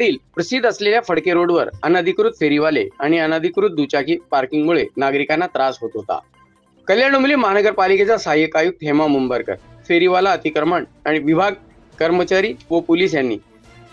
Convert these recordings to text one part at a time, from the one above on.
डोंबिवलीतील प्रसिद्ध असलेल्या फडके रोडवर अनधिकृत फेरीवाले आणि अनधिकृत दुचाकी पार्किंगमुळे नागरिकांना त्रास होत होता। कल्याण डोंबिवली महानगरपालिकेचा सहाय्यक आयुक्त हेमा मुंबरकर, फेरीवाला अतिक्रमण आणि विभाग कर्मचारी व पोलीस यांनी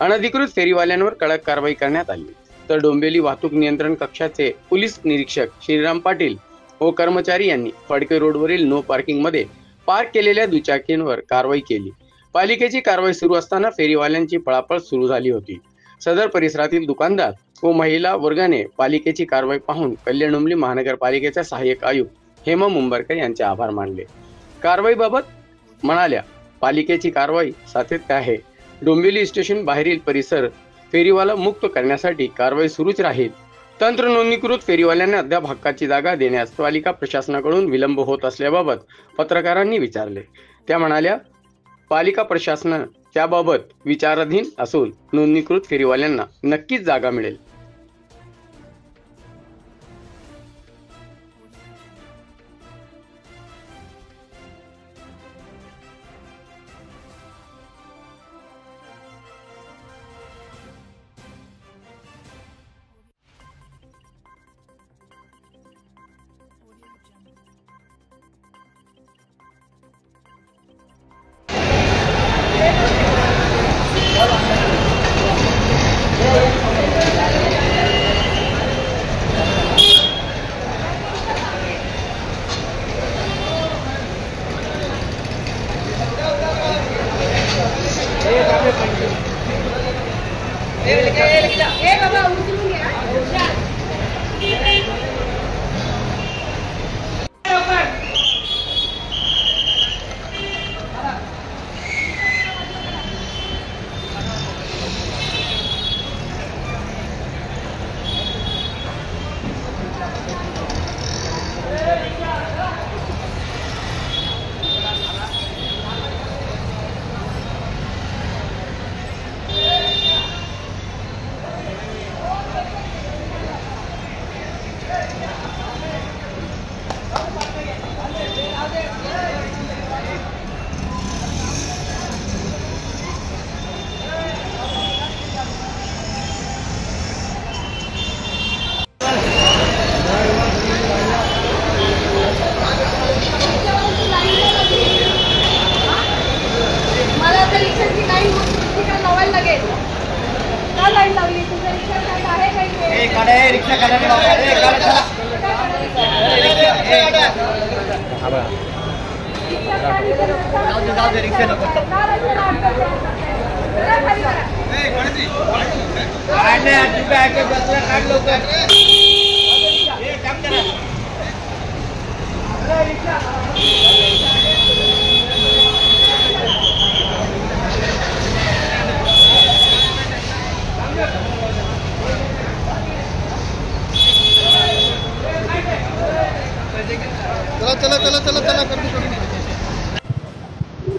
अनधिकृत फेरीवाल्यांवर कडक कारवाई करण्यात आली। तर डोंबिवली वाहतूक नियंत्रण कक्षाचे पोलीस निरीक्षक श्रीराम पाटील व कर्मचारी यांनी फडके रोडवरील नो पार्किंग मध्ये पार्क केलेल्या दुचाकींवर कारवाई केली। पालिकेची कारवाई सुरू असताना फेरीवाल्यांची पळापळ सुरू झाली होती। सदर परिसरातील दुकानदार व महिला वर्गाने पालिकेची कारवाई पाहून कल्याण डोंबिवली महानगरपालिकेच्या सहाय्यक आयुक्त हेमा मुंबरकर यांचे आभार मानले। कारवाईबाबत म्हणाल्या, पालिकेची कारवाई सातत्य आहे। डोंबिवली स्टेशन बाहेरील परिसर फेरीवाला मुक्त करण्यासाठी कारवाई सुरूच राहील। तंत्र नोंदणीकृत फेरीवाल्यांना अद्याप हक्काची जागा देण्यास पालिका प्रशासनाकडून विलंब होत असल्याबाबत पत्रकारांनी विचारले। त्या म्हणाल्या, पालिका प्रशासन त्याबाबत विचाराधीन असून नोंदणीकृत फेरीवाल्यांना नक्कीच जागा मिळेल।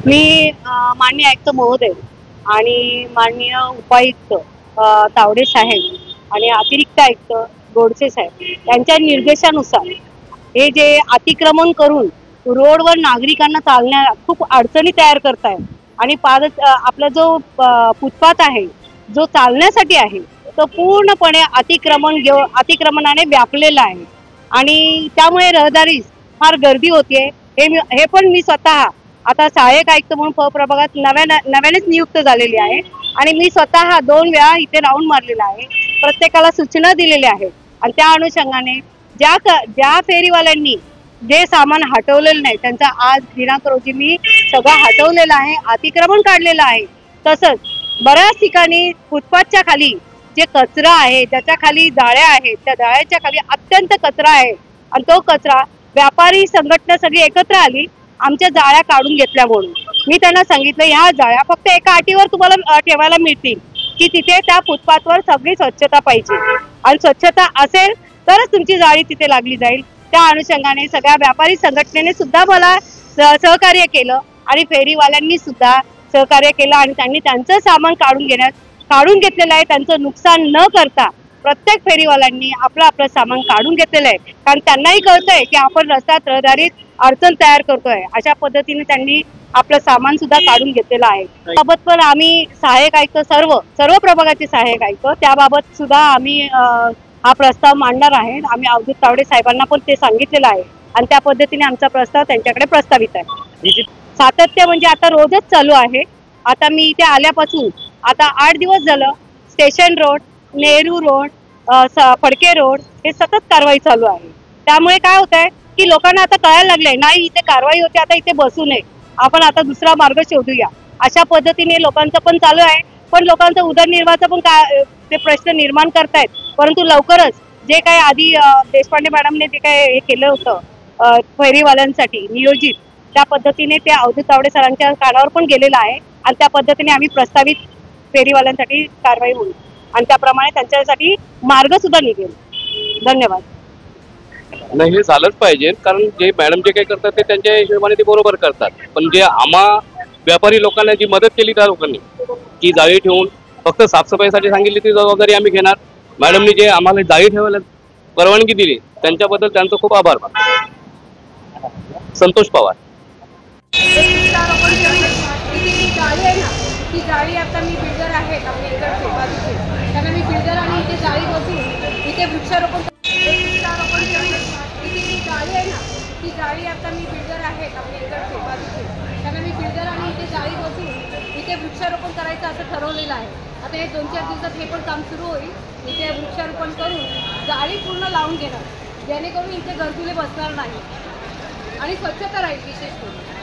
मी माननीय आयुक्त महोदय आणि माननीय उपायुक्त तावडे साहेब आणि अतिरिक्त आयुक्त गोडसे साहेब यांच्या निर्देशानुसार हे जे अतिक्रमण करून रोडवर नागरिकांना चालण्यास खूप अडचणी तयार करतायत आणि आपला जो फुटपाथ आहे जो चालण्यासाठी आहे तो पूर्णपणे अतिक्रमणाने व्यापलेला आहे आणि त्यामुळे रहदारीस फार गर्दी होते। हे पण मी स्वतः आता सहाय्यक आयुक्त म्हणून प्रभागात नव्यानेच नियुक्त झालेली आहे आणि मी स्वतः 2 वेळा इथे राऊंड मारलेला आहे, प्रत्येकाला सूचना दिलेल्या आहेत आणि त्या अनुषंगाने ज्या फेरीवाल्यांनी जे सामान हटवलेलं नाही त्यांचा आज दिनांक रोजी मी सगळं हटवलेलं आहे, अतिक्रमण काढलेलं आहे। तसंच बऱ्याच ठिकाणी फुटपाथच्या खाली जे कचरा आहे, ज्याच्या खाली जाळ्या आहेत, त्या जाळ्याच्या खाली अत्यंत कचरा आहे आणि तो कचरा व्यापारी संघटना सगळी एकत्र आली आमच्या जाळ्या काढून घेतल्या म्हणून मी त्यांना सांगितलं, ह्या जाळ्या फक्त एका अटीवर तुम्हाला ठेवायला मिळतील की तिथे त्या फुटपाथवर सगळी स्वच्छता पाहिजे आणि स्वच्छता असेल तरच तुमची जाळी तिथे लागली जाईल। त्या अनुषंगाने सगळ्या व्यापारी संघटनेने सुद्धा मला सहकार्य केलं आणि फेरीवाल्यांनी सुद्धा सहकार्य केलं आणि त्यांनी त्यांचं सामान काढून घेतलेलं आहे। त्यांचं नुकसान न करता प्रत्येक फेरीवाल्यांनी आपलं आपलं सामान काढून घेतलेलं आहे, कारण त्यांनाही कळतंय की आपण रस्त्यात रहदारीत अडचण तयार करतोय. अशा पद्धतीने त्यांनी आपलं सामान सुद्धा काढून घेतलेलं आहे. त्याबाबत पण आम्ही सहाय्यक आयुक्त सर्व प्रभागाचे सहाय्यक आयुक्त त्याबाबत सुद्धा आम्ही हा प्रस्ताव मांडणार आहे. आम्ही अवधूत तावडे साहेबांना पण ते सांगितलेलं आहे आणि त्या पद्धतीने आमचा प्रस्ताव त्यांच्याकडे प्रस्तावित आहे. सातत्य म्हणजे आता रोजच चालू आहे. आता मी इथे आल्यापासून आता 8 दिवस झालं station road, Nehru road, Phadke road हे सतत कारवाई चालू आहे. त्यामुळे काय होत आहे की लोकांना आता कळायला लागलंय, नाही इथे कारवाई होते, आता इथे बसू नये, आपण आता दुसरा मार्ग शोधूया. अशा पद्धतीने लोकांचं पण चालू आहे. पण लोकांचा उदरनिर्वाहाचा पण ते प्रश्न निर्माण करतायत. परंतु लवकरच जे काही आधी देशपांडे मॅडमने जे काही हे केलं होतं फेरीवाल्यांसाठी नियोजित, त्या पद्धतीने ते अवधूत तावडे सरांच्या कानावर पण गेलेलं आहे आणि त्या पद्धतीने आम्ही प्रस्तावित फेरीवाल्यांसाठी कारवाई होईल आणि त्याप्रमाणे त्यांच्यासाठी मार्ग सुद्धा निघेल. धन्यवाद. नाही, हे झालंच पाहिजे, कारण जे मॅडम जे काही करतात ते त्यांच्या हिशोबाने ते बरोबर करतात. पण जे आम्हा व्यापारी लोकांना जी मदत केली त्या लोकांनी की जाळी ठेवून फक्त साफसफाईसाठी सांगितली ती जबाबदारी आम्ही घेणार. मॅडमनी जे आम्हाला जाळी ठेवायला परवानगी दिली त्यांच्याबद्दल त्यांचं खूप आभार मानतो. संतोष पवार. जाळी आहे ना, ती जाळी आता मी बिल्डर आहेत आपल्या इकडचे बाजूचे, त्यांना मी बिल्डर आणि इथे जाळी बसून इथे वृक्षारोपण इथे जाळी आहे ना, ती जाळी आता मी बिल्डर आहेत आपल्या इकडचे बाजूचे, त्यांना मी बिल्डर आणि इथे जाळी बसून इथे वृक्षारोपण करायचं असं ठरवलेलं आहे. आता हे 2-4 दिवसात हे पण काम सुरू होईल. इथे वृक्षारोपण करून जाळी पूर्ण लावून घेणार, जेणेकरून इथे गर्दुले बसणार नाही आणि स्वच्छता राहील विशेष करून.